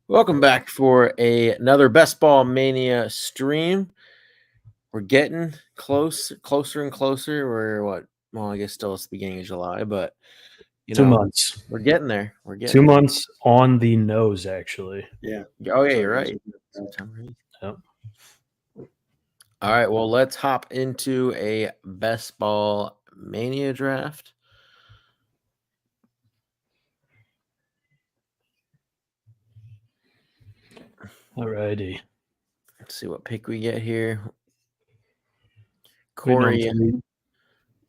Welcome back for another Best Ball Mania stream. We're getting closer and closer. We're what? Well, I guess still it's the beginning of July, but 2 months. we're getting there. We're getting 2 there. months on the nose, actually. Yeah. Oh yeah, you're right. September 8th. Yep. All right, well, let's hop into a Best Ball Mania draft. Alrighty. Let's see what pick we get here. Corey,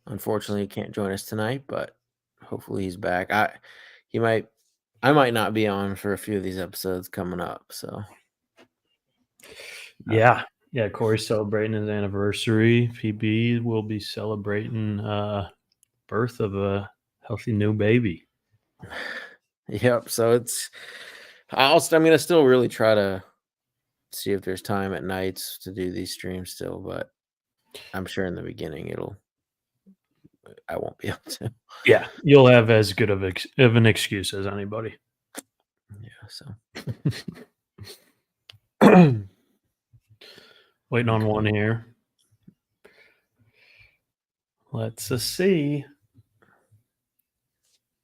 unfortunately, can't join us tonight, but hopefully he's back. I might not be on for a few of these episodes coming up. So yeah. Corey's celebrating his anniversary. PB will be celebrating birth of a healthy new baby. Yep. So I'm gonna still really try to see if there's time at nights to do these streams still, but I'm sure in the beginning I won't be able to. Yeah, you'll have as good of an excuse as anybody. Yeah. So waiting on one here. Let's see.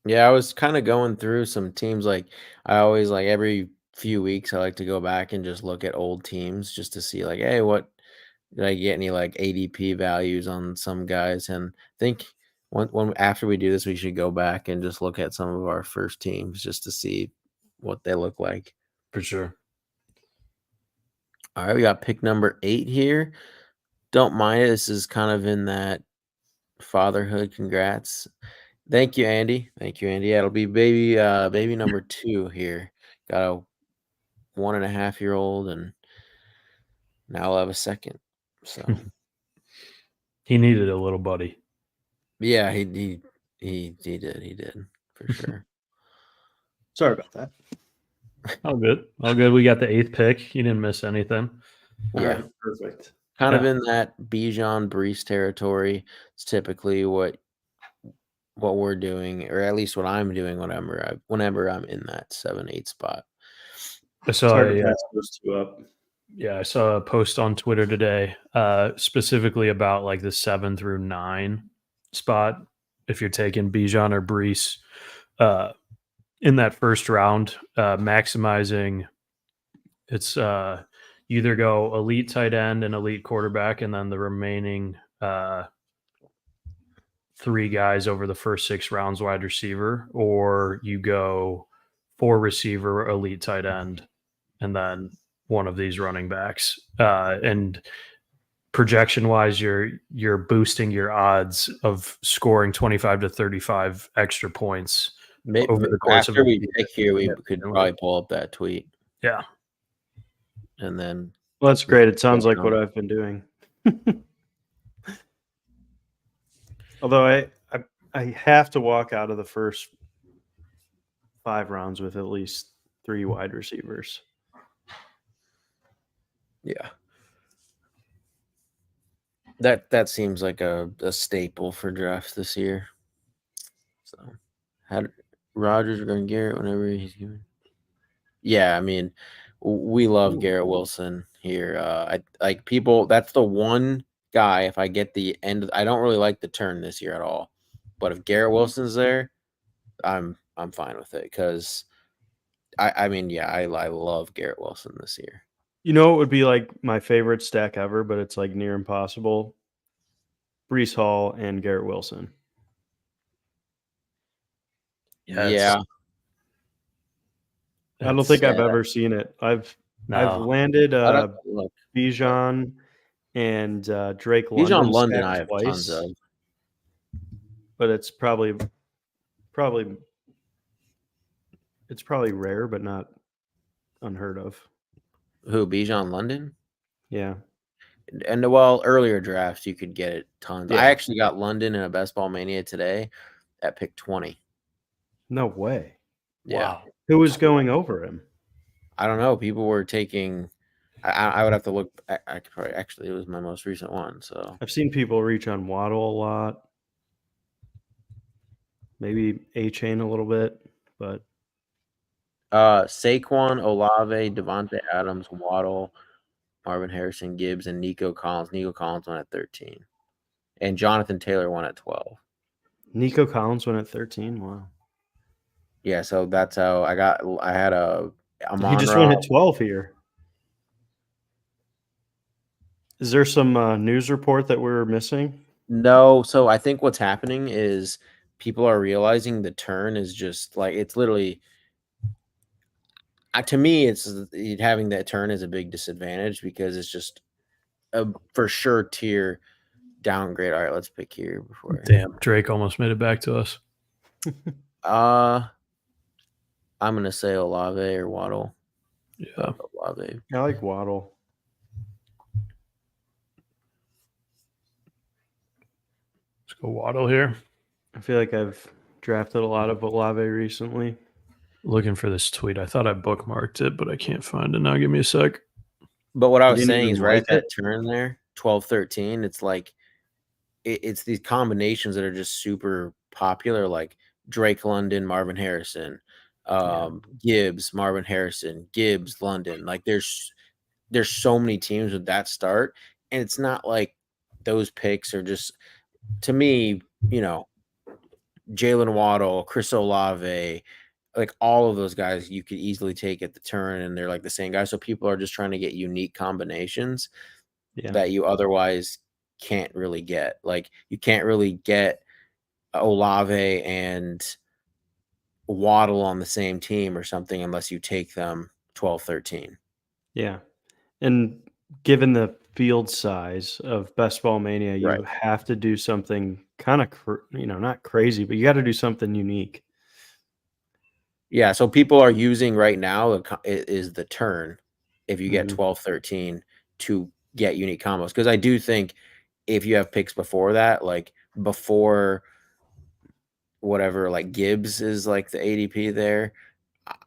Yeah, I was kind of going through some teams. Like I always every few weeks I like to go back and just look at old teams just to see hey, what did I get any ADP values on some guys? And I think when after we do this, we should go back and just look at some of our first teams just to see what they look like. For sure. All right, we got pick number 8 here. Don't mind it. This is kind of in that fatherhood. Congrats. Thank you, Andy. Yeah, it'll be baby number 2 here. Got a 1.5-year-old, and now I'll have a second. So he needed a little buddy. Yeah, he did for sure. Sorry about that. All good. We got the 8th pick. You didn't miss anything. Yeah, right, perfect. Kind of in that Bijan Brees territory. It's typically what we're doing, or at least what I'm doing whenever I'm in that 7-8 spot. I saw those two up. Yeah, I saw a post on Twitter today, specifically about the 7 through 9 spot. If you're taking Bijan or Brees in that first round, maximizing, it's you either go elite tight end and elite quarterback, and then the remaining 3 guys over the first 6 rounds wide receiver, or you go 4 receiver, elite tight end, and then one of these running backs. And projection wise, you're boosting your odds of scoring 25 to 35 extra points over the course after we pick here. We could probably pull up that tweet. Yeah. And then that's great. It sounds like what I've been doing. Although I have to walk out of the first 5 rounds with at least 3 wide receivers. Yeah. That seems like a staple for drafts this year. So had Rodgers or Garrett whenever he's given. Yeah, I mean, we love Garrett Wilson here. I like people. That's the one guy. If I get the end, I don't really like the turn this year at all. But if Garrett Wilson's there, I'm fine with it because I love Garrett Wilson this year. You know, it would be my favorite stack ever, but it's near impossible. Brees Hall and Garrett Wilson. Yeah. I don't think I've ever seen it. I've landed Bijan and Drake London. Bijan London I have twice, tons of. But it's probably rare, but not unheard of. Who, Bijan London? Yeah. And earlier drafts you could get it tons. Yeah. I actually got London in a Best Ball Mania today at pick 20. No way. Yeah. Wow. Who was going over him? I don't know. People were taking. I would have to look. I could probably actually. It was my most recent one. So I've seen people reach on Waddle a lot. Maybe A-Chain a little bit, but Saquon, Olave, Devontae Adams, Waddle, Marvin Harrison, Gibbs, and Nico Collins. Nico Collins went at 13. And Jonathan Taylor won at 12. Nico Collins went at 13. Wow. Yeah, so that's how I had a He just went at 12 here. Is there some news report that we're missing? No, so I think what's happening is people are realizing the turn is just like it's literally to me it's having that turn is a big disadvantage because it's just a for sure tier downgrade. All right, let's pick here before. Damn, Drake almost made it back to us. I'm gonna say Olave or Waddle. Yeah, Olave. I like Waddle. let's go Waddle here. I feel like I've drafted a lot of Olave recently. Looking for this tweet. I thought I bookmarked it, but I can't find it now. Give me a sec. But what I was didn't saying even is right like at that it? turn there, 12, 13, it's like it's these combinations that are just super popular, like Drake London, Marvin Harrison, Gibbs, Marvin Harrison, Gibbs, London. Like there's so many teams with that start, and it's not like those picks are just to me, Jalen Waddle, Chris Olave, like all of those guys you could easily take at the turn, and they're like the same guy. So people are just trying to get unique combinations that you otherwise can't really get. Like you can't really get Olave and Waddle on the same team or something unless you take them 12, 13. Yeah. And given the field size of Best Ball Mania, you Right. have to do something kind of, not crazy, but you got to do something unique. Yeah, so people are using right now is the turn if you get 12, 13 to get unique combos. Because I do think if you have picks before that, like before whatever, like Gibbs is like the ADP there,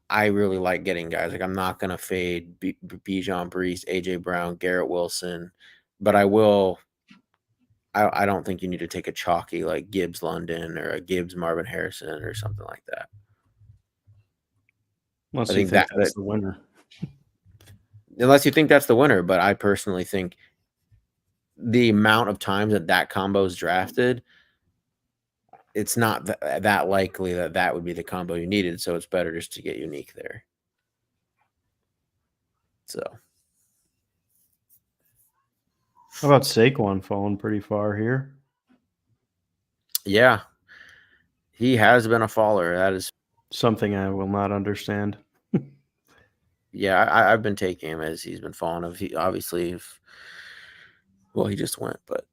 I really like getting guys. Like I'm not going to fade Bijan Brees, AJ Brown, Garrett Wilson, but I will. I don't think you need to take a chalky like Gibbs London or a Gibbs Marvin Harrison or something like that. Unless I you think think that that's the winner. Unless you think that's the winner, but I personally think the amount of times that combo is drafted, it's not that likely that would be the combo you needed. So it's better just to get unique there. So, how about Saquon falling pretty far here? Yeah, he has been a faller. That is something I will not understand. Yeah, I've been taking him as he's been falling. He obviously, he just went, but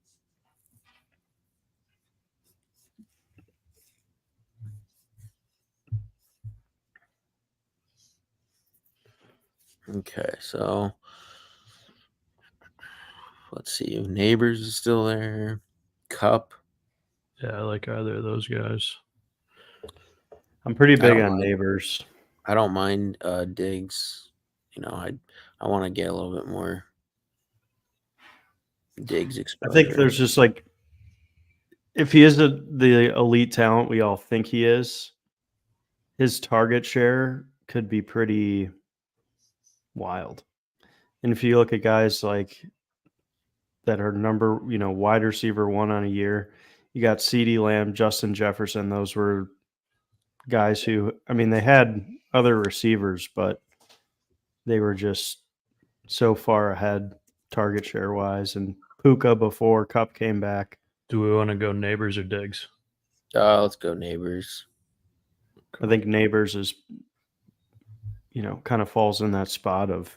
okay. So let's see. Neighbors is still there. Cup. Yeah, I like either of those guys. I'm pretty big on Neighbors. I don't mind Diggs. I want to get a little bit more Diggs exposure. I think there's just like, if he is the elite talent we all think he is, his target share could be pretty wild. And if you look at guys like that are wide receiver one on a year, you got CeeDee Lamb, Justin Jefferson. Those were guys who, they had other receivers, but they were just so far ahead target share wise. And Puka before Cup came back. Do we want to go Neighbors or Diggs? Let's go Neighbors. I think Neighbors is, kind of falls in that spot of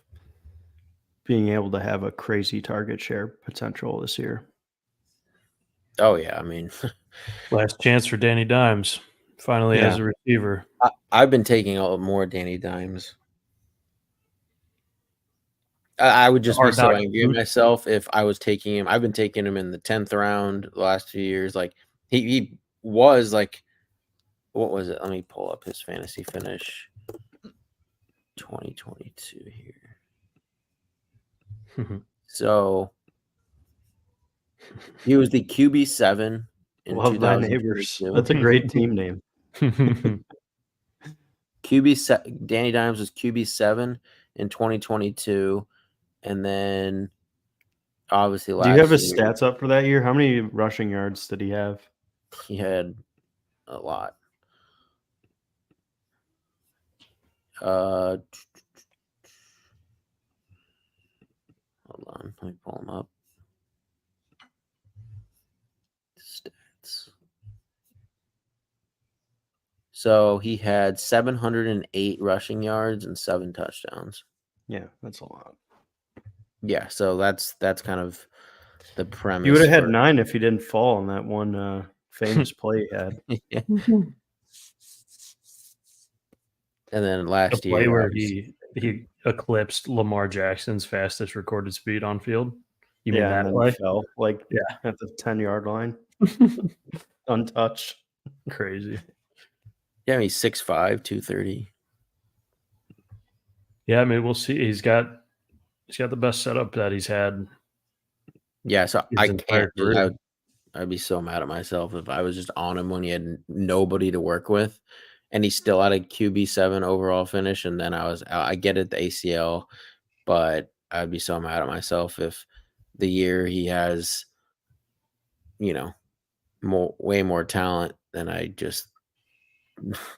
being able to have a crazy target share potential this year. Oh, yeah. Last chance for Danny Dimes. Finally, as a receiver. I've been taking a little more Danny Dimes. I would just be so angry at myself if I was taking him. I've been taking him in the 10th round the last few years. Like he was like, what was it? Let me pull up his fantasy finish. 2022 here. So he was the QB7 in Love my Neighbors. That's a great team name. Danny Dimes was QB7 in 2022, and then obviously last Do you have his year stats up for that year? How many rushing yards did he have? he had a lot. Hold on, let me pull him up. Stats. So he had 708 rushing yards and 7 touchdowns. Yeah, that's a lot. Yeah, so that's kind of the premise. He would have had 9 if he didn't fall on that one famous play he had. Yeah. And then The last play year, where he eclipsed Lamar Jackson's fastest recorded speed on field. You mean and that then play? he fell at the 10-yard line, untouched. Crazy. Yeah, he's 6'5", 230. Yeah, I mean, we'll see. He's got the best setup that he's had. Yeah, so his I entire can't. career. I'd be so mad at myself if I was just on him when he had nobody to work with, and he still had a QB7 overall finish. And then I get it, the ACL, but I'd be so mad at myself if the year he has, way more talent than I just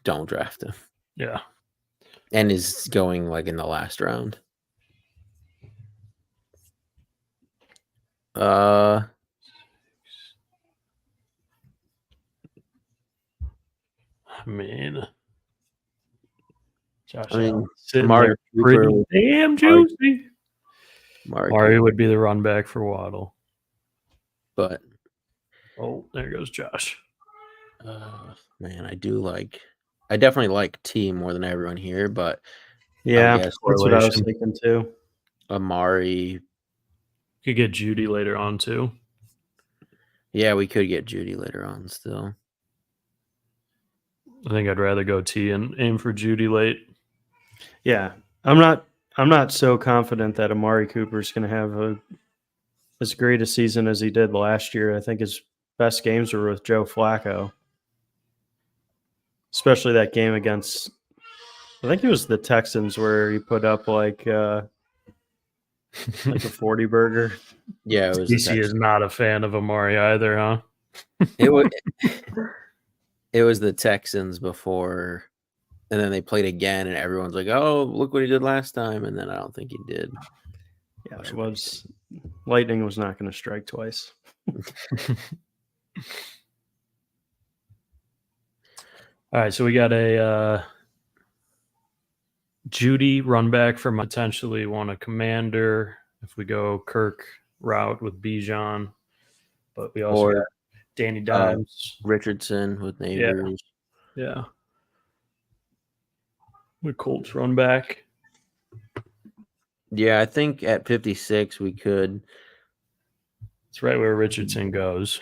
don't draft him. Yeah. And is going like in the last round. I mean, Josh I mean, Allen sitting Amari there Cooper pretty damn juicy. Amari would be the run back for Waddle. But oh, there goes Josh. Man, I definitely like T more than everyone here, but Yeah, I guess that's what I was thinking too. Amari could get Judy later on too. Yeah, we could get Judy later on still. I think I'd rather go T and aim for Judy late. Yeah, I'm not so confident that Amari Cooper's going to have as great a season as he did last year. I think his best games were with Joe Flacco, especially that game against, I think it was the Texans, where he put up like a 40 burger. Yeah, it was. DC is not a fan of Amari either, huh? It was. It was the Texans before, and then they played again, and everyone's like, "Oh, look what he did last time," and then I don't think he did. Yeah, it was. Lightning was not going to strike twice. All right, so we got a Judy run back from potentially one a commander if we go Kirk route with Bijan, but we also got Danny Dimes, Richardson with Neighbors. Yeah. With Colts run back. Yeah, I think at 56 we could. It's right where Richardson goes.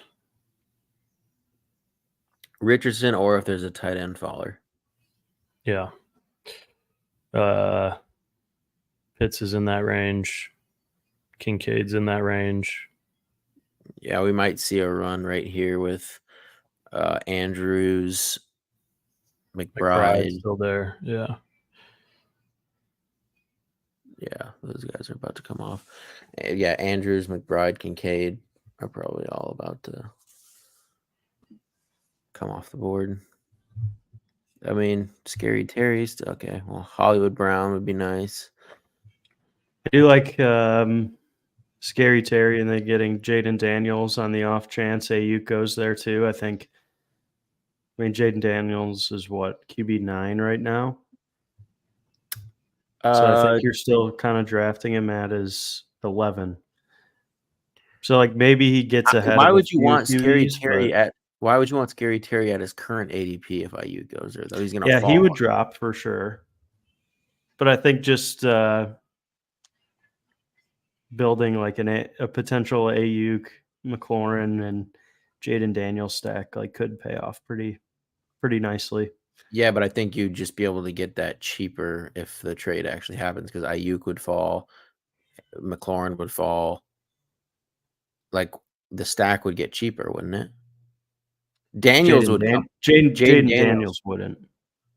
Richardson, or if there's a tight end faller. Yeah. Pitts is in that range. Kincaid's in that range. Yeah, we might see a run right here with Andrews, McBride. Still there. Yeah. Yeah, those guys are about to come off. Yeah, Andrews, McBride, Kincaid are probably all about to come off the board. I mean, Scary Terry's okay. Well, Hollywood Brown would be nice. I do like Scary Terry, and then getting Jaden Daniels on the off chance Ayuk goes there too. I mean, Jaden Daniels is what, QB9 right now? So I think you're still kind of drafting him at his 11. So like maybe he gets ahead. Why would you want Scary Terry at? Why would you want Scary Terry at his current ADP if Ayuk goes there? Though he's gonna. Yeah, fall. He would drop for sure. But I think just building like a potential Ayuk, McLaurin, and Jaden Daniels stack like could pay off pretty nicely. Yeah, but I think you'd just be able to get that cheaper if the trade actually happens, because Ayuk would fall, McLaurin would fall. Like the stack would get cheaper, wouldn't it? Daniels would. Jaden Daniels wouldn't.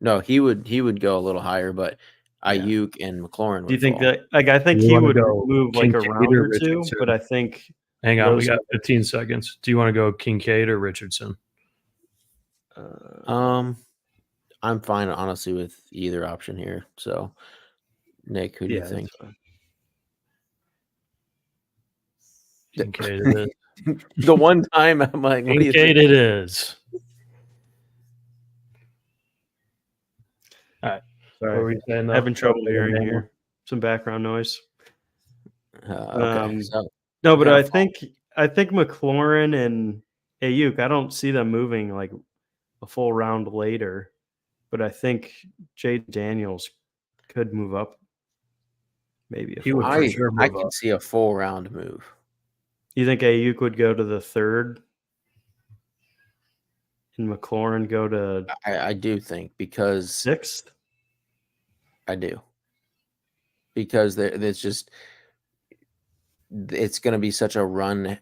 No, he would go a little higher, but Yeah. Ayuk and McLaurin would Do you think fall. that? Like, I think You he wanna would go move like a Kincaid round or or two, Richardson? but I think Hang on, we those got 15 seconds. Do you want to go Kincaid or Richardson? I'm fine, honestly, with either option here. So, Nick, who do you yeah, think? that's fine. Kincaid it is. The one time I'm like, what do you Kincaid think? it is. All right. What were Sorry, you saying though? having trouble Oh, hearing Daniel. here. Some background noise. Okay, so No, but gotta I fall. think McLaurin and Ayuk, I don't see them moving like a full round later, but I think Jay Daniels could move up. Maybe a He full would for round. sure I move can up. see a full round move. You think Ayuk would go to the third, and McLaurin go to I do think because sixth? I do because there's just it's going to be such a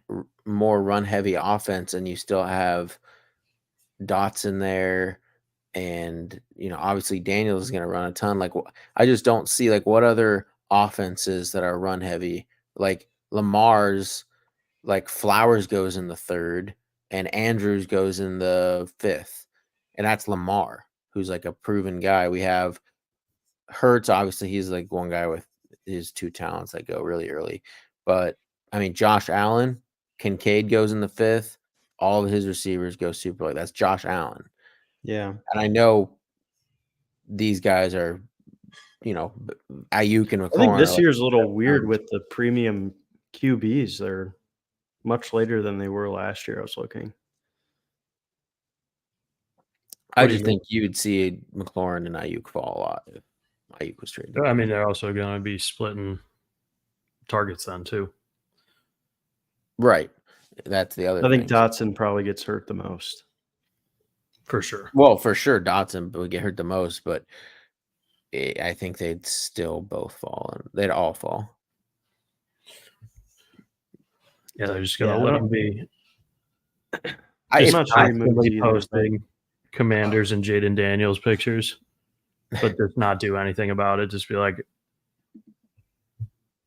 more run heavy offense, and you still have Dots in there, and obviously Daniels is going to run a ton. Like I just don't see like what other offenses that are run heavy. Like Lamar's, like Flowers goes in the third, and Andrews goes in the fifth, and that's Lamar, who's like a proven guy. We have Hurts, obviously he's like one guy with his two talents that go really early. But I mean, Josh Allen, Kincaid goes in the fifth. All of his receivers go super late. That's Josh Allen. Yeah. And I know these guys are, Ayuk and McLaurin. I think this are like year's a little weird rounds. with the premium QBs. They're much later than they were last year. I was looking. I What do just you think you would see McLaurin and Ayuk fall a lot if Ayuk was traded. I mean, they're also going to be splitting targets then too. Right. That's the other I think thing. Dotson probably gets hurt the most. For sure. Well, for sure, Dotson would get hurt the most, but I think they'd still both fall. They'd all fall. Yeah, they're just going to let them be. I'm Just not sure he moves constantly either, but- posting Commanders and Jaden Daniels pictures, but just not do anything about it. Just be like,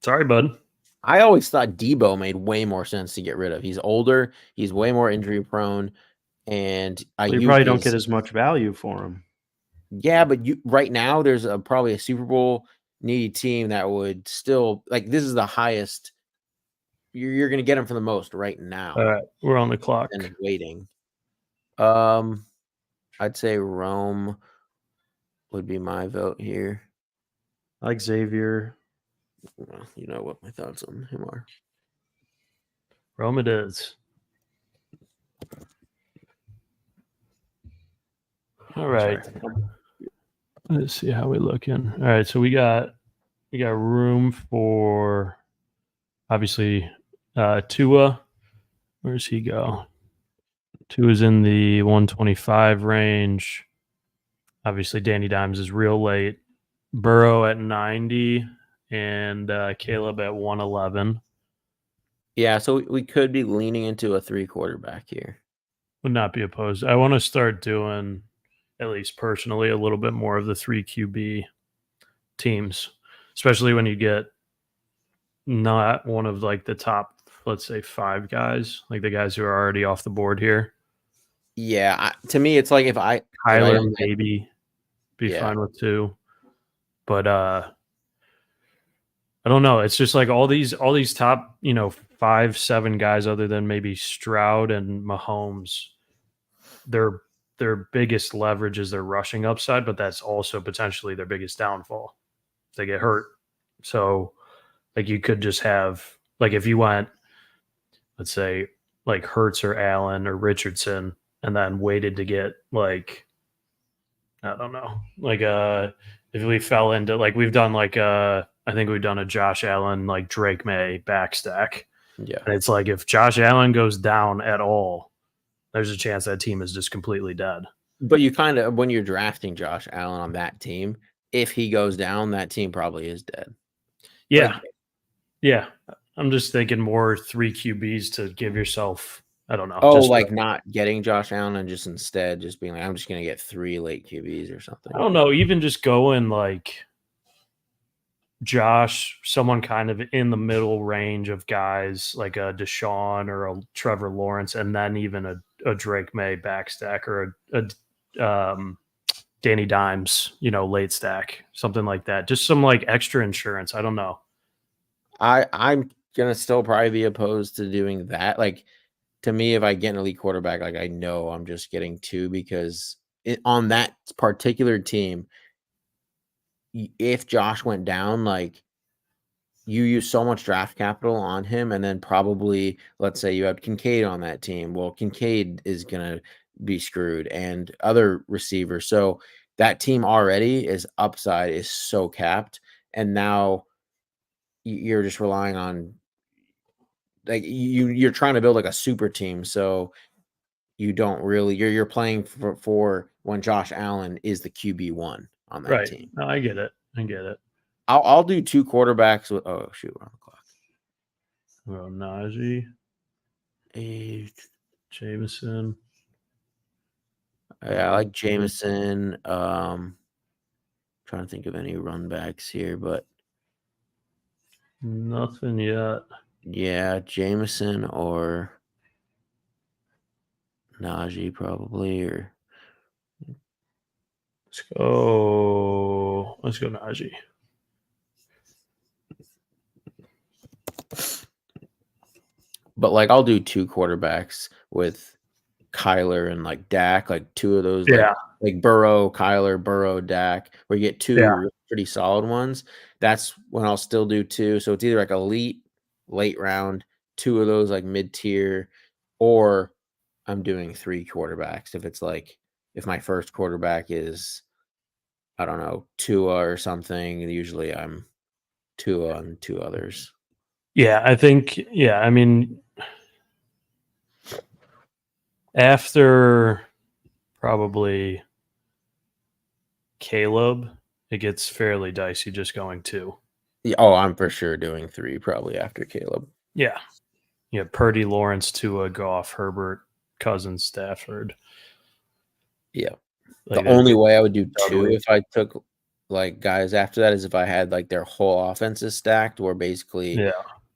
sorry, bud. I always thought Debo made way more sense to get rid of. He's older, he's way more injury prone, and You probably don't get as much value for him. Yeah, but right now there's probably a Super Bowl needy team that would still like. This is the highest. You're going to get him for the most right now. All right, we're on the clock. And waiting. I'd say Rome would be my vote here. I like Xavier. Well, you know what my thoughts on him are. Rome it is. All right. Let's see how we looking. All right, so we got room for obviously Tua. Where's he go? Tua's in the 125 range. Obviously, Danny Dimes is real late. Burrow at 90 and Caleb at 111. Yeah, so we could be leaning into a 3 quarterback here. Would not be opposed. I want to start doing, at least personally, a little bit more of the 3 QB teams, especially when you get not one of like the top, let's say 5 guys, like the guys who are already off the board here. Yeah, to me, it's like if Kyler maybe be fine with 2, but I don't know. It's just like all these top, 5, 7 guys, other than maybe Stroud and Mahomes, their biggest leverage is their rushing upside, but that's also potentially their biggest downfall. They get hurt. So like you could just have, like if you went, let's say like Hurts or Allen or Richardson, and then waited to get like, I don't know, like if we fell into like we've done like I think we've done a Josh Allen like Drake May backstack. Yeah. And it's like if Josh Allen goes down at all, there's a chance that team is just completely dead. But you kind of, when you're drafting Josh Allen on that team, if he goes down, that team probably is dead. Yeah. Yeah. I'm just thinking more 3 QBs to give yourself I don't know. Oh, Just like not getting Josh Allen and just instead just being like, I'm just gonna get 3 late QBs or something. I don't know. Even just going like Josh, someone kind of in the middle range of guys like a Deshaun or a Trevor Lawrence, and then even a Drake May backstack or a Danny Dimes, late stack, something like that. Just some like extra insurance. I don't know. I'm gonna still probably be opposed to doing that. Like, to me, if I get an elite quarterback, like I know I'm just getting 2 because on that particular team, if Josh went down, like you use so much draft capital on him, and then probably let's say you have Kincaid on that team. Well, Kincaid is gonna be screwed, and other receivers. So that team already is upside is so capped, and now you're just relying on like you're trying to build like a super team. So you don't really you're playing for when Josh Allen is the QB1 on that Right. team. No, I get it. I'll do 2 quarterbacks with shoot, we're on the clock. Well, Najee, Jameson. Yeah, I like Jameson. Trying to think of any run backs here, but Nothing yet. yeah, Jameson or Najee probably, or Let's go Najee. but like I'll do 2 quarterbacks with Kyler and like Dak, like 2 of those, Yeah. like Burrow, Kyler, Burrow, Dak, where you get 2 Yeah. pretty solid ones. That's when I'll still do 2. So it's either like elite, late round, 2 of those like mid tier, or I'm doing 3 quarterbacks. If it's like if my first quarterback is, I don't know, Tua or something, usually I'm Tua and 2 others. Yeah, I think. Yeah, I mean, after probably Caleb, it gets fairly dicey just going 2. Yeah, oh, I'm for sure doing 3 probably after Caleb. Yeah. Yeah, Purdy, Lawrence, Tua, Goff, Herbert, Cousins, Stafford. Yeah. Like the only way I would do 2 totally. if I took like guys after that is if I had like their whole offenses stacked, where basically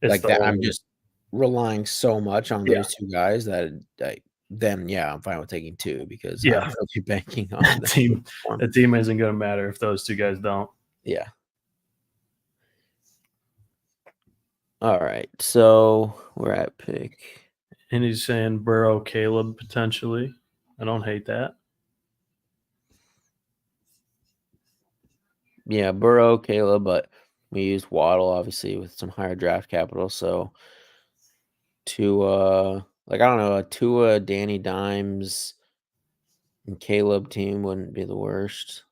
like that I'm just relying so much on those 2 guys that then yeah, I'm fine with taking 2 because I'm really banking on the team. The team isn't going to matter if those 2 guys don't. Yeah. All right, so we're at pick. And he's saying Burrow, Caleb potentially. I don't hate that. Yeah, Burrow, Caleb, but we used Waddle obviously with some higher draft capital. So Tua, like I don't know, a Tua, Danny Dimes, and Caleb team wouldn't be the worst.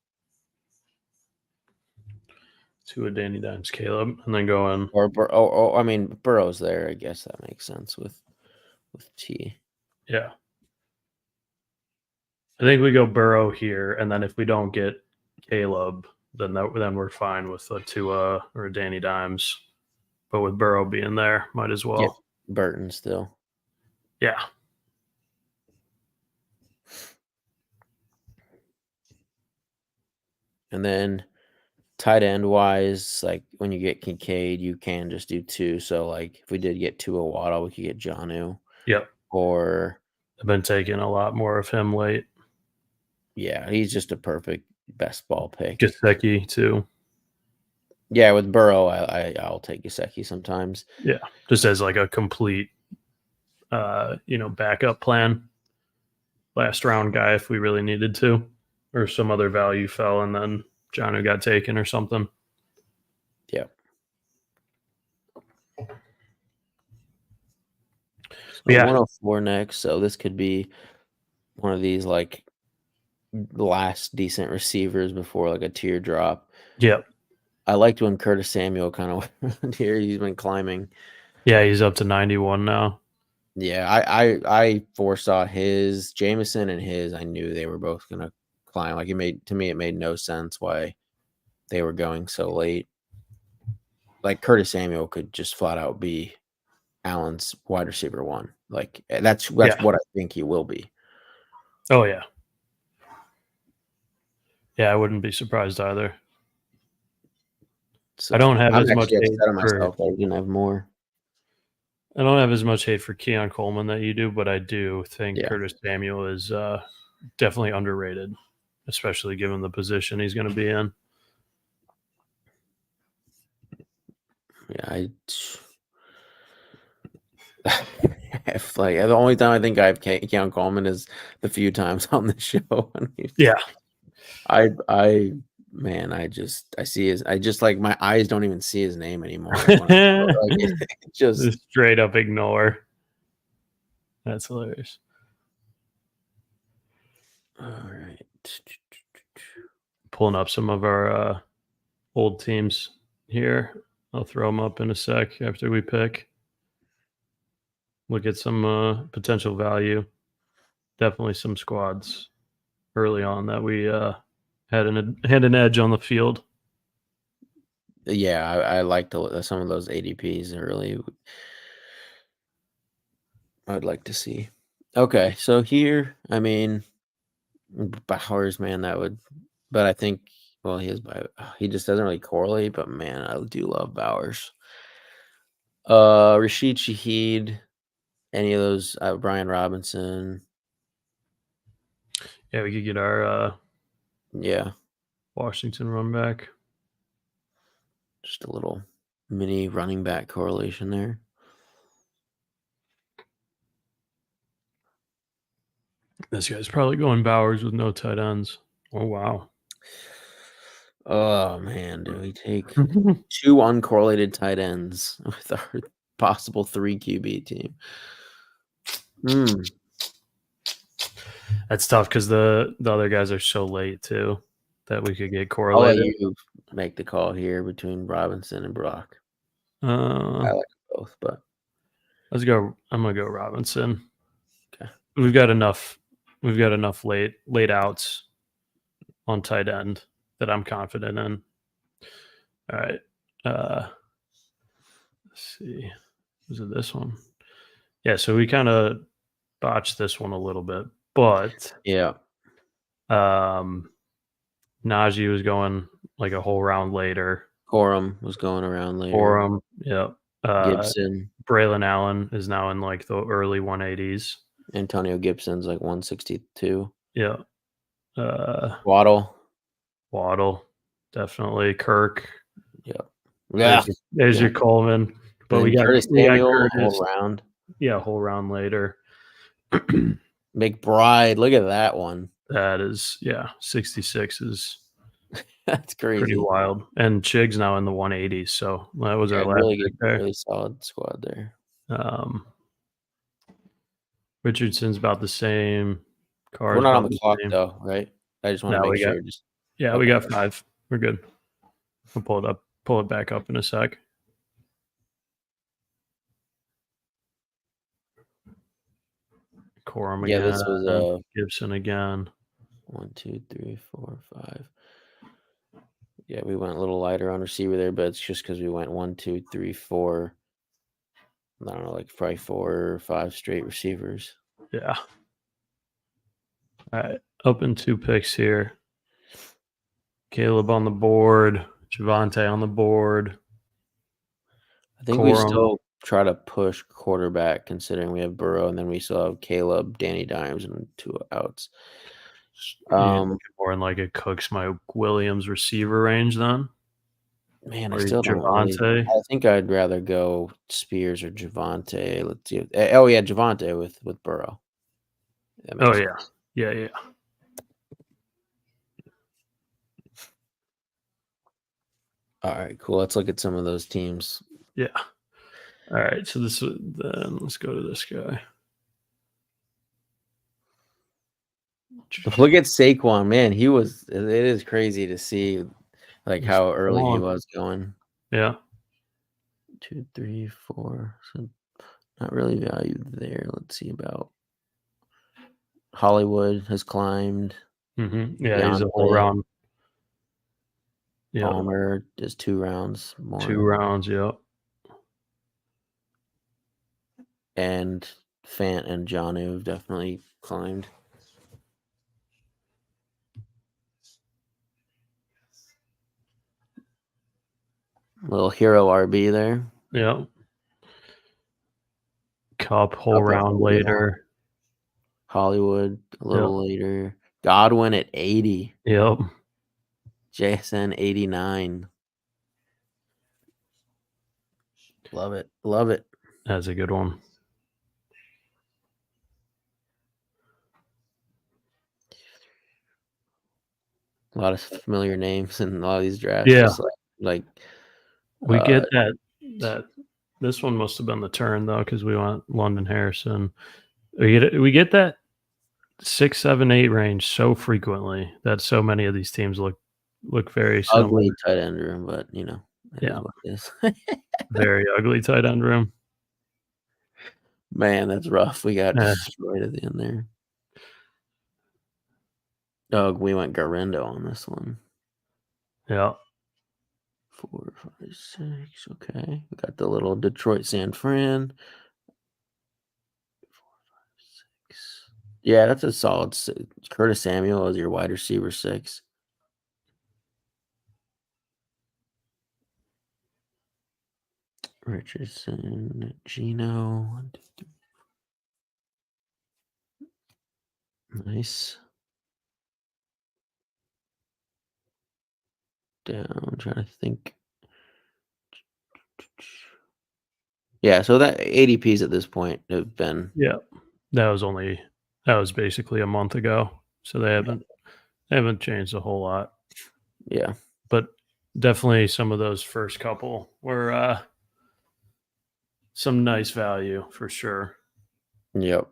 Tua, Danny Dimes, Caleb, and then going I mean Burrow's there. I guess that makes sense with T. Yeah. I think we go Burrow here, and then if we don't get Caleb, then we're fine with a Tua or a Danny Dimes. But with Burrow being there, might as well. Yeah, Burton still. Yeah. And then tight end wise, like when you get Kincaid, you can just do 2. So like if we did get Tua Waddle, we could get Jonnu. Yep. Or I've been taking a lot more of him late. Yeah, he's just a perfect best ball pick. Gesicki too. Yeah, with Burrow, I'll take Gesicki sometimes. Yeah, just as like a complete, backup plan. Last round guy if we really needed to, or some other value fell and then Jonnu got taken or something. Yeah. So 104 next. So this could be one of these like last decent receivers before like a teardrop. Yep. I liked when Curtis Samuel kind of went here. He's been climbing. Yeah, he's up to 91 now. Yeah, I foresaw his Jameson and his. I knew they were both gonna climb. Like it made no sense why they were going so late. Like Curtis Samuel could just flat out be Allen's wide receiver 1. Like that's what I think he will be. Oh yeah. Yeah, I wouldn't be surprised either. So I don't have I'm as much actually hate upset on for. myself that I didn't have more. I don't have as much hate for Keon Coleman that you do, but I do think Yeah. Curtis Samuel is definitely underrated, especially given the position he's going to be in. Yeah, if, like the only time I think I have Keon Coleman is the few times on the show. Yeah. I see his. I just like my eyes don't even see his name anymore. Like it just straight up ignore. That's hilarious. All right. Pulling up some of our old teams here. I'll throw them up in a sec after we pick. Look at some potential value. Definitely some squads early on that we had an edge on the field. Yeah, I like some of those ADPs early. I'd like to see. Okay, so here, I mean, Bowers, man, that would. But I think, well, he just doesn't really correlate. But man, I do love Bowers. Rashid Shaheed, any of those, Brian Robinson. Yeah, we could get our Yeah, Washington run back. just a little mini running back correlation there. This guy's probably going Bowers with no tight ends. Oh wow. Oh man, do we take 2 uncorrelated tight ends with our possible 3 QB team? That's tough because the other guys are so late too that we could get I'll let correlated. you make the call here between Robinson and Brock. I I like both, but let's go. I'm gonna go Robinson. okay. We've got enough late outs on tight end that I'm confident in. All right. Let's see. Was it this one? Yeah, so we kind of botched this one a little bit, but Yeah. Najee was going like a whole round later. Corum was going around later. Corum, yeah. Gibson. Braylon Allen is now in like the early 180s. Antonio Gibson's like 162. Yeah. Waddle, definitely. Kirk. Yep. Yeah. There's your Coleman. But we got Curtis Samuel Curtis. whole round. Yeah, a whole round later. McBride, look at that one. That is, 66 is That's crazy. pretty wild. And Chig's now in the 180s, so that was our last really pick good, there. really solid squad there. Richardson's about the same. We're not on the clock though, right? I just want to make sure. We got 5. We're good. I'll pull it back up in a sec. Corum again. Yeah, this was Gibson again. 1, 2, 3, 4, 5. Yeah, we went a little lighter on receiver there, but it's just because we went 1, 2, 3, 4. I don't know, like probably 4 or 5 straight receivers. Yeah. All right, open 2 picks here. Caleb on the board, Javonte on the board. I think we still try to push quarterback, considering we have Burrow, and then we still have Caleb, Danny Dimes, and 2 outs. More in like a Cooks, Mike Williams receiver range then. Man, I still don't really, I think I'd rather go Spears or Javonte. Let's see. Oh yeah, Javonte with Burrow. Oh yeah. Sense. Yeah. All right, cool. Let's look at some of those teams. Yeah. All right. So then let's go to this guy. Look at Saquon, man. It is crazy to see like how early he was going. Yeah. 2, 3, 4. So not really value there. Let's see about Hollywood has climbed. Mm-hmm. Yeah, he's a whole round. Palmer is 2 rounds more. 2 rounds, yeah. and Fant and Jonnu have definitely climbed. Little hero RB there. Yeah. Cup whole Couple, round yeah. later. Hollywood a little later. Godwin at 80. Yep. JSN 89. Love it. Love it. That's a good one. A lot of familiar names in a lot of these drafts. Yeah. Just like we get that. This one must have been the turn though, because we went London Harrison. We get that 6, 7, 8 range so frequently that so many of these teams look very similar. ugly tight end room, but that is what it is. Very ugly tight end room. Man, that's rough. We got destroyed at the end there. Oh, we went Garindo on this one. Yeah. 4, 5, 6. Okay. We got the little Detroit San Fran. 4, 5, 6. Yeah, that's a solid. Curtis Samuel as your wide receiver 6. Richardson, Gino. 1, 2, 3. Nice. Down, trying to think. Yeah, so that ADPs at this point have been. Yeah. That was basically a month ago. So they haven't changed a whole lot. Yeah. But definitely some of those first couple were some nice value for sure. Yep.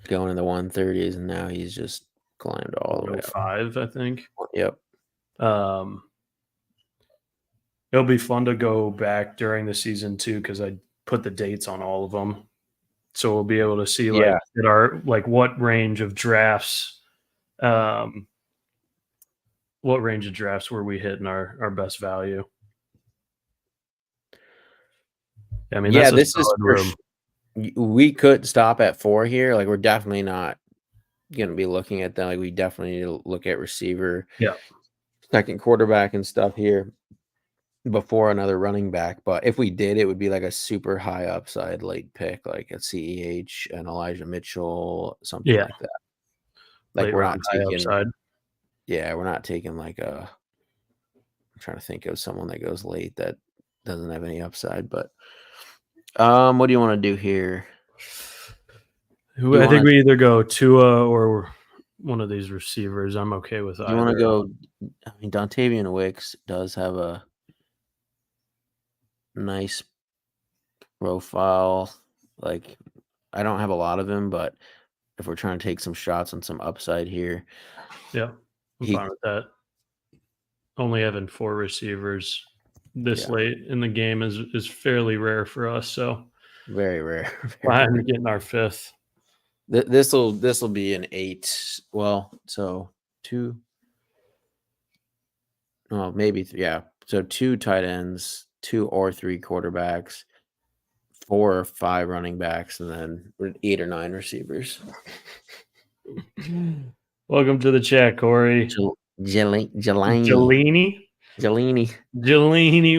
Going in the 130s, and now he's just climbed all the way up. 5, I think. Yep. It'll be fun to go back during the season too, because I put the dates on all of them, so we'll be able to see what range of drafts, what range of drafts were we hitting our best value. I mean, yeah, this is we could stop at 4 here. Like, we're definitely not going to be looking at that. Like, we definitely need to look at receiver, second quarterback and stuff here before another running back. But if we did, it would be like a super high upside late pick, like a CEH and Elijah Mitchell, something like that. Like, we're not taking upside. Yeah, we're not taking like I'm trying to think of someone that goes late that doesn't have any upside. But what do you want to do here? I think we either go Tua or one of these receivers. I'm okay with either. You want to go? I mean, Dontavian Wicks does have a nice profile. Like, I don't have a lot of him, but if we're trying to take some shots on some upside here, yeah, I'm fine with that. Only having 4 receivers this late in the game is fairly rare for us. So very rare. I'm getting our 5th. This will be an 8. Well, so 2. Well, maybe 3. Yeah. So 2 tight ends, 2 or 3 quarterbacks, 4 or 5 running backs, and then 8 or 9 receivers. Welcome to the chat, Corey. Jelini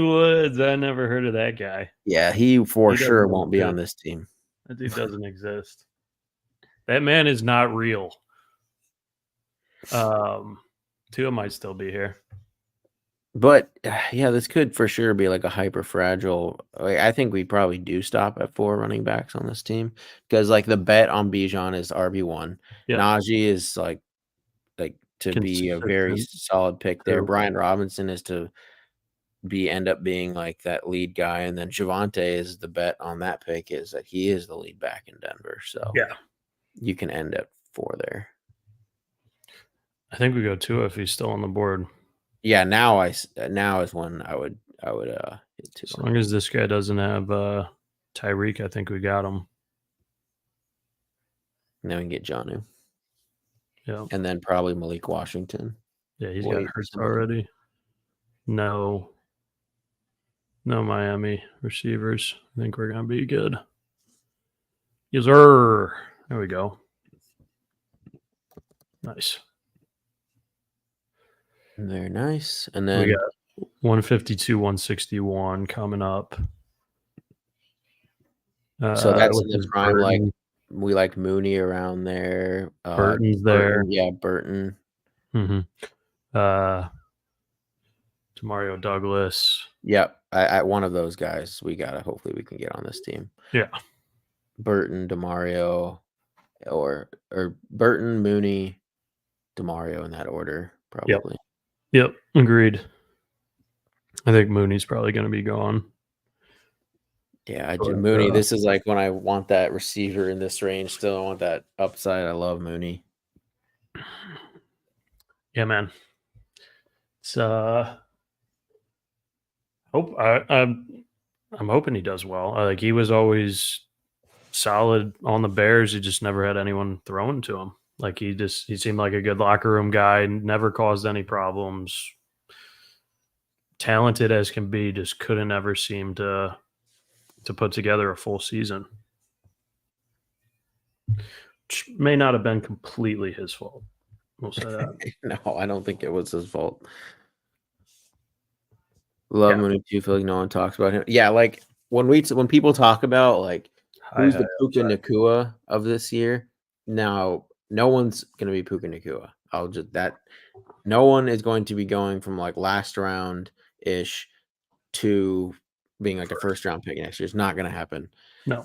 Woods. I never heard of that guy. Yeah, he sure won't be on this team. That dude doesn't exist. That man is not real. Tua might still be here. But yeah, this could for sure be like a hyper fragile. I think we probably do stop at 4 running backs on this team, because like the bet on Bijan is RB1. Yeah. Najee is like to be a very solid pick there. Brian Robinson is to end up being like that lead guy, and then Javonte is the bet on that pick is that he is the lead back in Denver. So yeah, you can end at 4 there. I think we go 2 if he's still on the board. Yeah, now is when I would hit 2. As long as this guy doesn't have Tyreek, I think we got him. And then we can get Jonnu. Yeah. And then probably Malik Washington. Yeah, he's got hurt already. No Miami receivers. I think we're gonna be good. Yes, sir. There we go. Nice. Very nice. And We then got 152, 161 coming up. so that's in which the is prime. Like Burton. we like Mooney around there. Burton's there. Yeah, Burton. Mm-hmm. Demario Douglas. Yep. I one of those guys. Hopefully we can get on this team. Yeah. Burton, Demario, or Burton, Mooney, Demario in that order, probably. Yep. Agreed. I think Mooney's probably going to be gone. Yeah, But, Mooney. This is like when I want that receiver in this range. Still, I want that upside. I love Mooney. Yeah, man. It's I'm hoping he does well. Like he was always solid on the Bears. He just never had anyone thrown to him. Like he seemed like a good locker room guy. Never caused any problems. Talented as can be, just couldn't ever seem to put together a full season. Which may not have been completely his fault. We'll say that. No, I don't think it was his fault. Love Mooney too. Feel like no one talks about him. Yeah, like when people talk about like who's the Puka Nacua of this year, now no one's gonna be Puka Nacua. No one is going to be going from like last round ish to being like a first round pick next year. It's not gonna happen. No.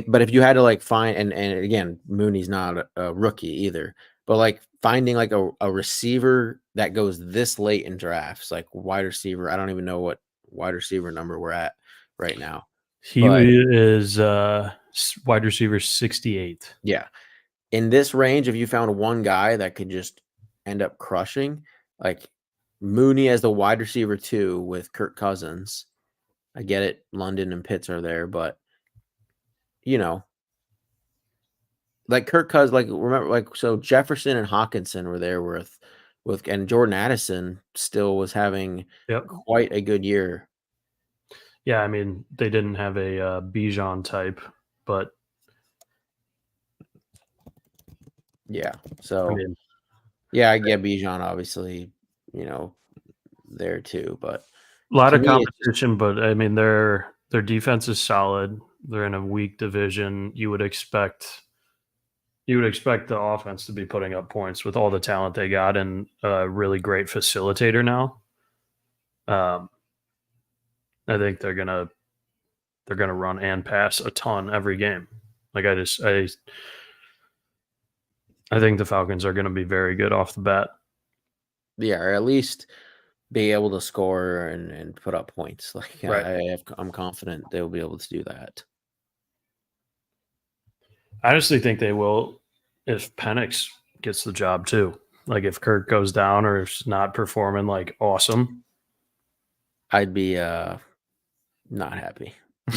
But if you had to like find and again, Mooney's not a rookie either, but like finding like a receiver that goes this late in drafts, like wide receiver. I don't even know what wide receiver number we're at right now. He is wide receiver 68. Yeah. In this range, if you found one guy that could just end up crushing, like Mooney as the wide receiver 2 with Kirk Cousins. I get it. London and Pitts are there, but you know, like Kirk Cousins, like remember, like so Jefferson and Hawkinson were there with and Jordan Addison still was having quite a good year. Yeah, I mean they didn't have a Bijan type, but yeah. So I get Bijan obviously, there too, but a lot of competition. But I mean their defense is solid. They're in a weak division. You would expect the offense to be putting up points with all the talent they got and a really great facilitator now. I think they're gonna run and pass a ton every game. Like I think the Falcons are going to be very good off the bat. Yeah, or at least be able to score and put up points. Like right. I'm confident they'll be able to do that. I honestly think they will if Penix gets the job too. Like if Kirk goes down or if he's not performing like awesome, I'd be not happy.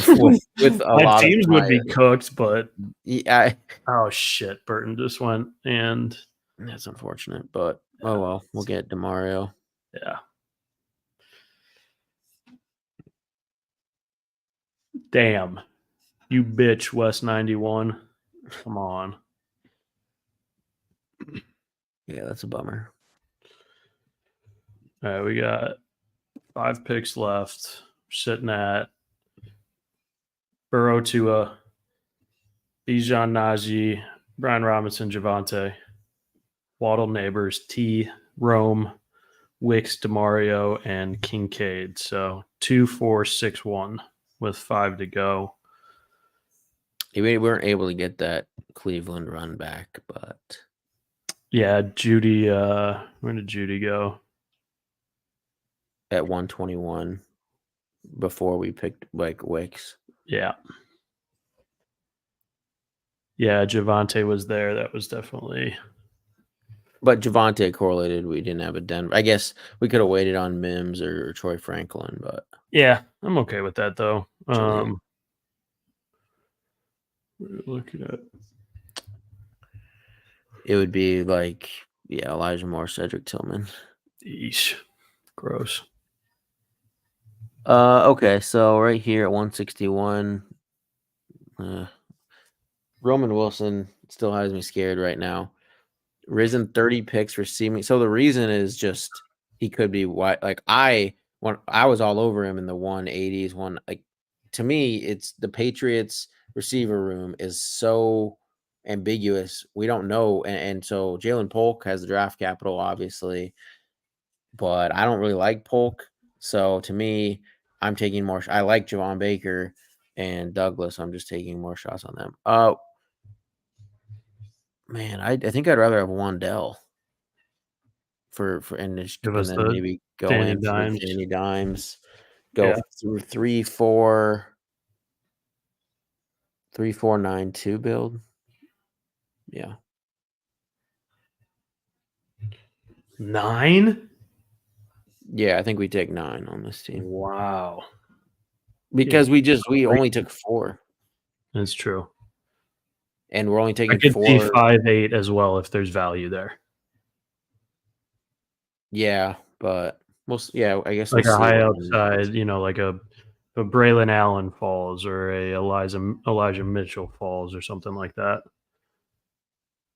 with a my lot teams of would be cooked, but yeah. Oh shit! Burton just went, and that's unfortunate. But oh well, we'll get Demario. Yeah. Damn, you bitch, West 91. Come on. Yeah, that's a bummer. All right, we got 5 picks left. We're sitting at Burrow, Tua, Bijan, Najee, Brian Robinson, Javonte, Waddle, Neighbors, T, Rome, Wicks, Demario, and Kincaid. So 2, 4, 6, 1 with 5 to go. We weren't able to get that Cleveland run back, but yeah, Judy. Where did Judy go? At 121 before we picked like Wicks. Yeah. Yeah, Javonte was there. That was definitely. But Javonte correlated. We didn't have a Denver. I guess we could have waited on Mims or Troy Franklin, but yeah, I'm okay with that though. What are you looking at? It would be like Elijah Moore, Cedric Tillman. Eesh, gross. Okay, so right here at 161, Roman Wilson still has me scared right now. Risen 30 picks receiving. So the reason is just he could be wide. Like I was all over him in the 180s. To me, it's the Patriots receiver room is so ambiguous. We don't know, and so Jalen Polk has the draft capital, obviously, but I don't really like Polk. So to me, I'm taking more. I like Javon Baker and Douglas. I'm just taking more shots on them. Man, I think I'd rather have Wandell for and Give us then the maybe go Danny in for Dimes. Danny Dimes. Go Yeah. through 3-4-3-4-9-2 build. Yeah. 9? Yeah, I think we take 9 on this team. Wow. Because we only took 4. That's true. And we're only I taking could see 4. 5-8 as well if there's value there. Yeah, but I guess Like we'll a see. high upside, like a Braylon Allen falls or a Elijah Mitchell falls or something like that.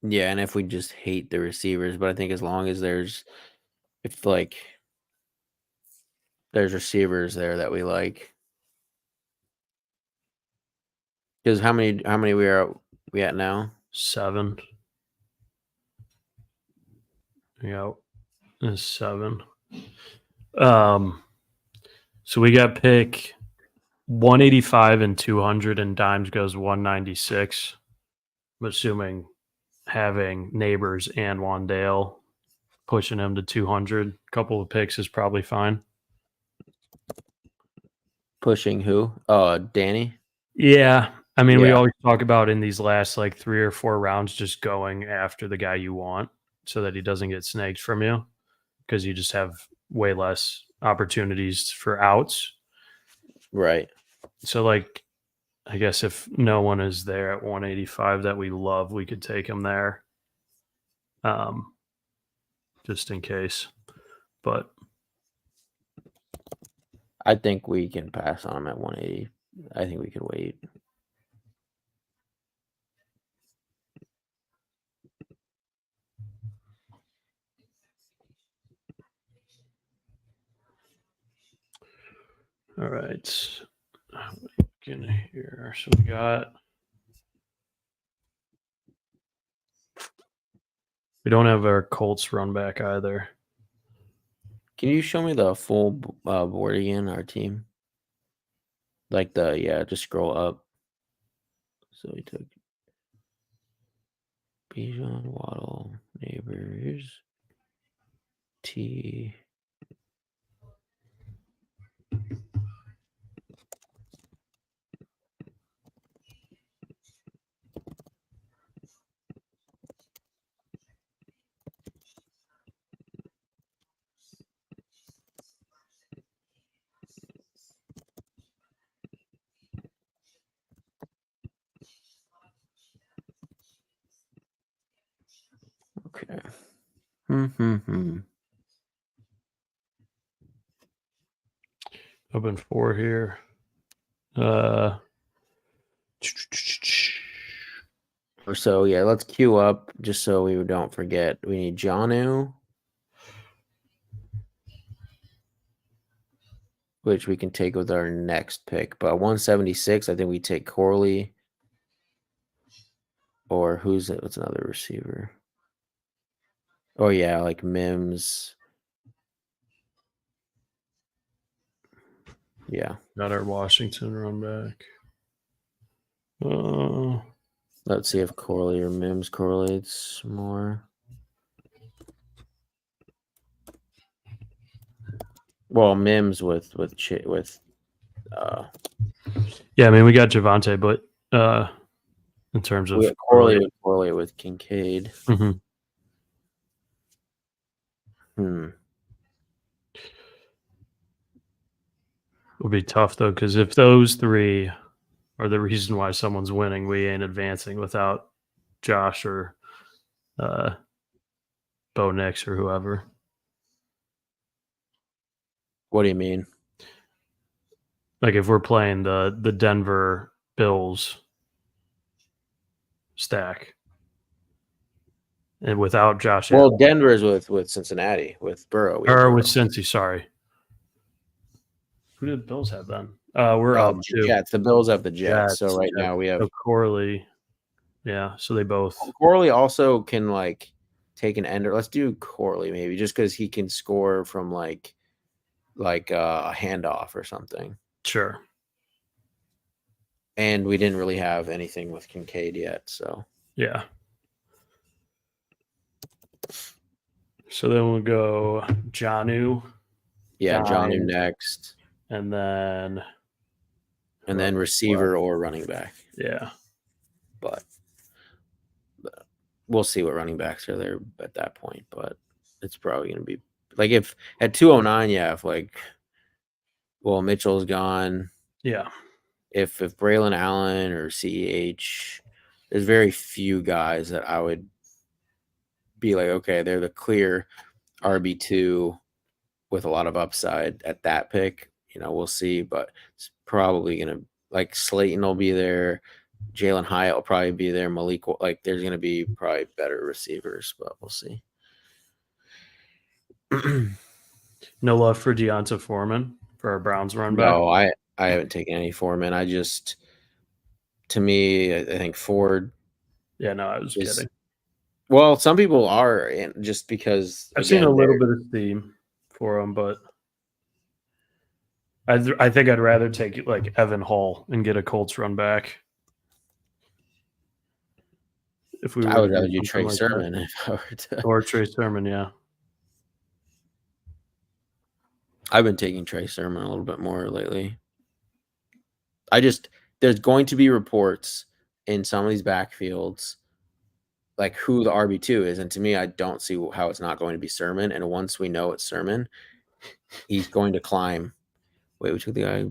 Yeah, and if we just hate the receivers, but I think as long as there's receivers there that we like. Because how many we at now? 7. Yeah, 7. So we got pick 185 and 200, and Dimes goes 196. I'm assuming having Neighbors and Wandale pushing him to 200. A couple of picks is probably fine. Pushing who? Danny. Yeah. I mean, we Yeah. always talk about in these last like 3 or 4 rounds just going after the guy you want so that he doesn't get snagged from you because you just have way less opportunities for outs. Right. So, like, I guess if no one is there at 185 that we love, we could take him there, just in case. But I think we can pass on him at 180. I think we can wait. all right, in here. So we don't have our Colts run back either. Can you show me the full board again? Our team, like just scroll up. So we took Bijan, Waddle, Neighbors, T. Okay. Open 4 here. So yeah, let's queue up just so we don't forget. We need Janu, which we can take with our next pick. But 176, I think we take Corley. Or what's another receiver? Oh yeah, like Mims. Yeah. Got our Washington run back. Let's see if Corley or Mims correlates more. Well, Mims with yeah, I mean we got Javante, but in terms of Corley would correlate with Kincaid. Mm-hmm. Would be tough though, because if those 3 are the reason why someone's winning, we ain't advancing without Josh or Bo Nix or whoever. What do you mean? Like if we're playing the Denver Bills stack. And without Josh Well, Allen. Denver is with Cincinnati, with Burrow. We have Or Burrow. with Cincy, sorry. Who did the Bills have then? We're up to Jets. The Bills have the Jets. So right Jets. now we have So Corley. Yeah, so they both. Corley also can like take an ender. Let's do Corley maybe just because he can score from like a handoff or something. Sure. And we didn't really have anything with Kincaid yet, so yeah. So then we'll go Jonnu. Yeah, Jonnu next. And then receiver or running back. Yeah. But we'll see what running backs are there at that point. But it's probably going to be like if at 209, if Mitchell's gone. Yeah. If Braylon Allen or CEH, there's very few guys that I would be like, okay, they're the clear RB2 with a lot of upside at that pick. We'll see, but it's probably going to like Slayton will be there. Jalen Hyatt will probably be there. Malik, there's going to be probably better receivers, but we'll see. No love for Deonta Foreman for our Browns run back. No, I haven't taken any Foreman. To me, I think Ford. Yeah, no, I was kidding. Well, some people are just because I've seen a little bit of steam for him, but I think I'd rather take like Evan Hall and get a Colts run back. If I would rather do Trey Sermon if I were to. Or Trey Sermon, yeah. I've been taking Trey Sermon a little bit more lately. There's going to be reports in some of these backfields like who the RB2 is. And to me, I don't see how it's not going to be Sermon. And once we know it's Sermon, he's going to climb. Wait, we took the guy.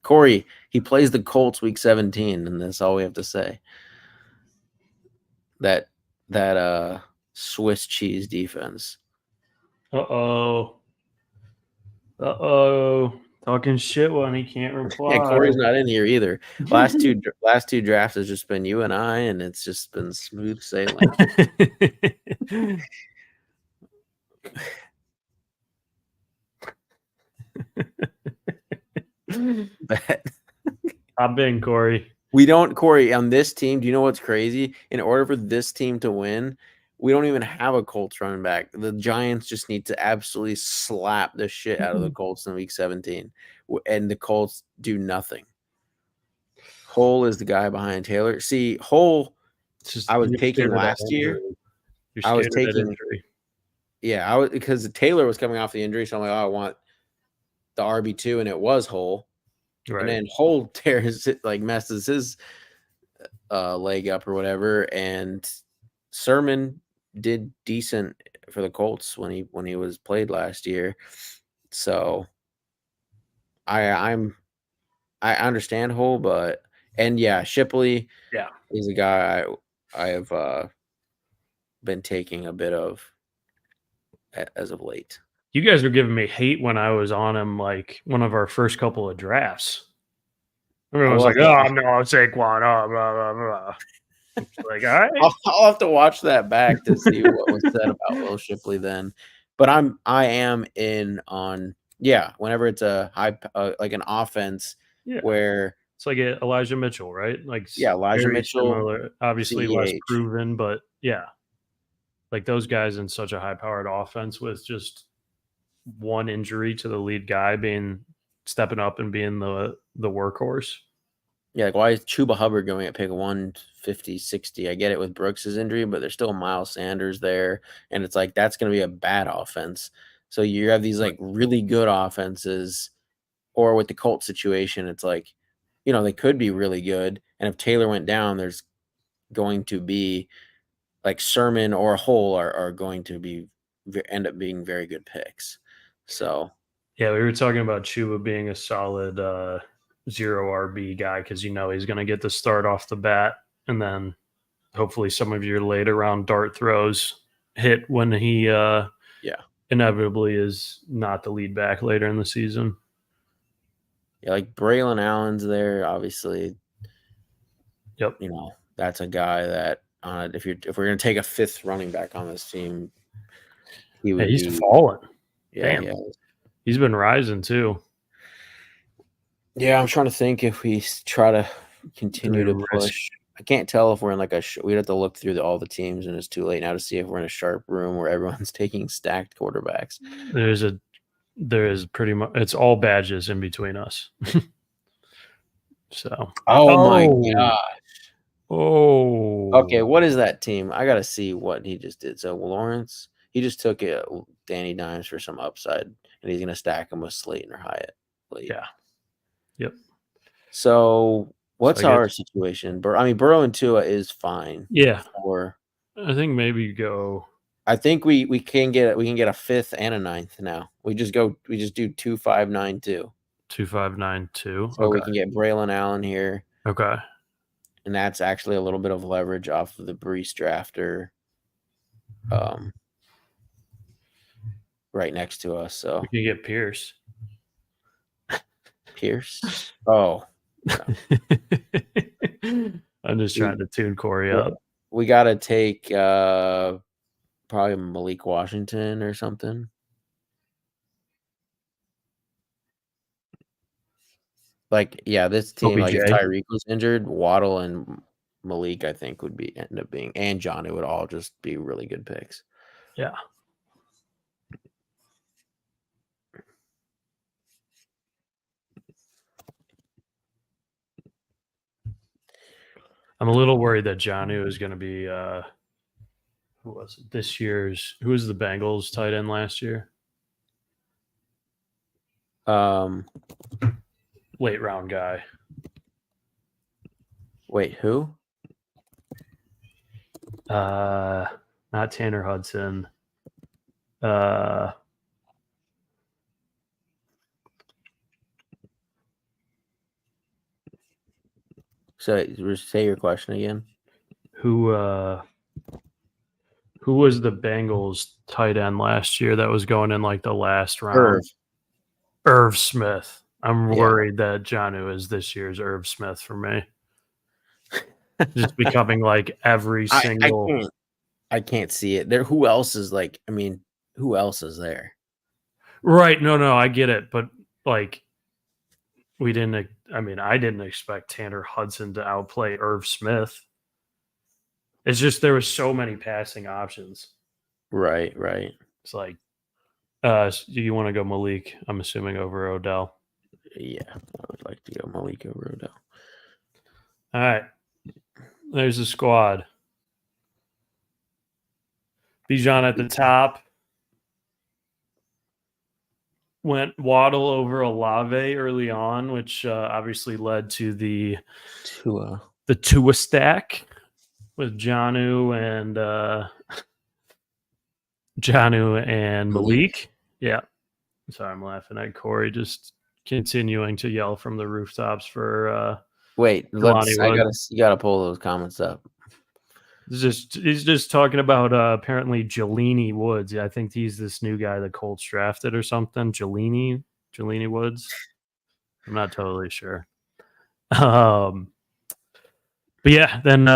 Corey, he plays the Colts week 17, and that's all we have to say. That Swiss cheese defense. Uh-oh. Talking shit when he can't reply. Yeah, Corey's not in here either. Last two drafts has just been you and I, and it's just been smooth sailing. Hop in, Corey. We don't, Corey, on this team. Do you know what's crazy? In order for this team to win, we don't even have a Colts running back. The Giants just need to absolutely slap the shit out of the Colts in week 17. And the Colts do nothing. Hole is the guy behind Taylor. See, Hole, I was taking last year. I was taking injury. Yeah, I was because Taylor was coming off the injury, so I'm like, oh, I want the RB2, and it was Hole. Right. And then Hole tears it, messes his leg up or whatever, and Sermon did decent for the Colts when he was played last year. So I understand Hole, but Shipley is a guy I have been taking a bit of as of late. You guys were giving me hate when I was on him, like one of our first couple of drafts. Everyone was like, "Oh no, Saquon." Blah blah blah. Like, all right, I'll have to watch that back to see what was said about Will Shipley then. But I am in on whenever it's a high like an offense where it's like Elijah Mitchell, right? Like Elijah Mitchell, similar, obviously CEH. Less proven, but like those guys in such a high-powered offense with just one injury to the lead guy stepping up and being the workhorse. Yeah, like why is Chuba Hubbard going at pick 150, 60? I get it with Brooks's injury, but there's still Miles Sanders there, and it's like that's going to be a bad offense. So you have these like really good offenses, or with the Colts situation, it's like, they could be really good, and if Taylor went down, there's going to be like Sermon or Hole are going to end up being very good picks. So we were talking about Chuba being a solid 0 RB guy because he's going to get the start off the bat, and then hopefully some of your later round dart throws hit when he inevitably is not the lead back later in the season. Yeah, like Braylon Allen's there, obviously. Yep. You know, that's a guy that if we're gonna take a fifth running back on this team, he would He's be fallen. Yeah, Damn. yeah. He's been rising too. Yeah, I'm trying to think if we try to continue to risk? push. I can't tell if we're in like we'd have to look through all the teams, and it's too late now to see if we're in a sharp room where everyone's taking stacked quarterbacks. There is pretty much, it's all badges in between us. So. Oh my god. Oh. Okay, what is that team? I gotta see what he just did. So Lawrence, he just took Danny Dimes for some upside, and he's gonna stack him with Slayton or Hyatt. Yeah. Yep. So what's our situation? Burrow and Tua is fine. Yeah. Or I think maybe you go. I think we can get a fifth and a ninth now. We just do 2-5-9-2. 2-5-9-2. So we can get Braylon Allen here. Okay. And that's actually a little bit of leverage off of the Brees drafter right next to us. So we can get Pierce. Pierce? Oh. No. I'm just trying to tune Corey up. We got to take probably Malik Washington or something. Like, yeah, this team, like if Tyreek was injured, Waddle and Malik, I think, would end up being, and Johnny would all just be really good picks. Yeah. I'm a little worried that Jonnu is going to be who was it this year's? Who was the Bengals tight end last year? Late round guy. Wait, who? Not Tanner Hudson. So say your question again. Who was the Bengals tight end last year that was going in like the last round? Irv Smith. I'm worried that Jonnu is this year's Irv Smith for me. Just becoming like every single. I can't see it there. Who else is like? I mean, who else is there? Right. No, I get it, but like we didn't. I mean, I didn't expect Tanner Hudson to outplay Irv Smith. It's just there was so many passing options. Right. It's like, do you want to go Malik? I'm assuming over Odell. Yeah, I would like to go Malik over Odell. All right. There's the squad. Bijan at the top. Went Waddle over Olave early on, which obviously led to the Tua stack with Jonnu and Malik. Yeah. Sorry, I'm laughing at Corey just continuing to yell from the rooftops for wait, you gotta pull those comments up. He's just talking about apparently Jelini Woods. I think he's this new guy the Colts drafted or something. Jelini Woods. I'm not totally sure. But yeah, then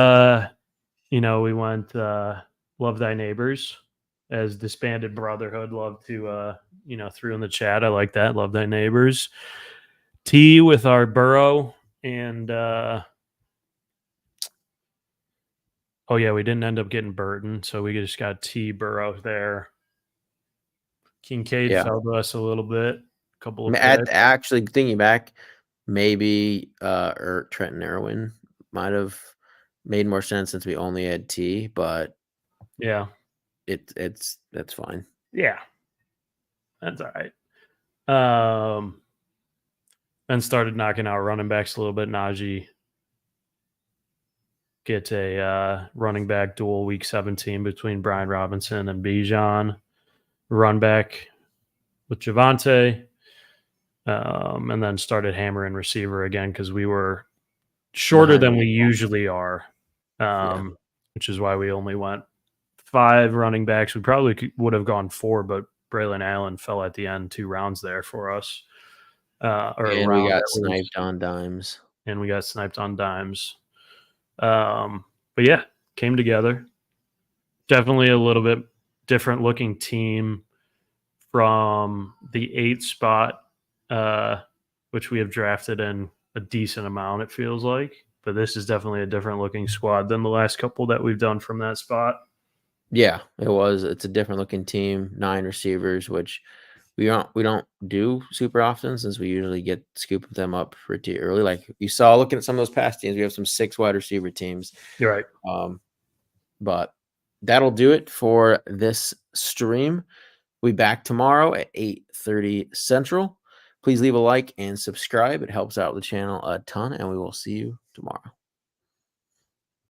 we went Love Thy Neighbors as disbanded brotherhood. Love to threw in the chat. I like that. Love Thy Neighbors. T with our Burrow and oh, yeah, we didn't end up getting Burton, so we just got T Burrow there. Kincaid fell to us a little bit. A couple of actually thinking back, maybe Trenton Irwin might have made more sense since we only had T, but yeah, that's fine. Yeah, that's all right. Then started knocking out running backs a little bit. Najee get a running back duel week 17 between Brian Robinson and Bijan. Run back with Javonte. And then started hammering receiver again because we were shorter than we usually are, which is why we only went 5 running backs. We probably would have gone 4, but Braylon Allen fell at the end 2 rounds there for us. or And around we got at least. sniped on dimes. And we got sniped on dimes. But yeah, came together. Definitely a little bit different looking team from the 8 spot, which we have drafted in a decent amount, it feels like. But this is definitely a different looking squad than the last couple that we've done from that spot. Yeah, it was. It's a different looking team, 9 receivers, which we don't do super often since we usually get scoop them up pretty early. Like you saw looking at some of those past teams, we have some 6 wide receiver teams. You're right. But that'll do it for this stream. We'll be back tomorrow at 8:30 Central. Please leave a like and subscribe. It helps out the channel a ton, and we will see you tomorrow.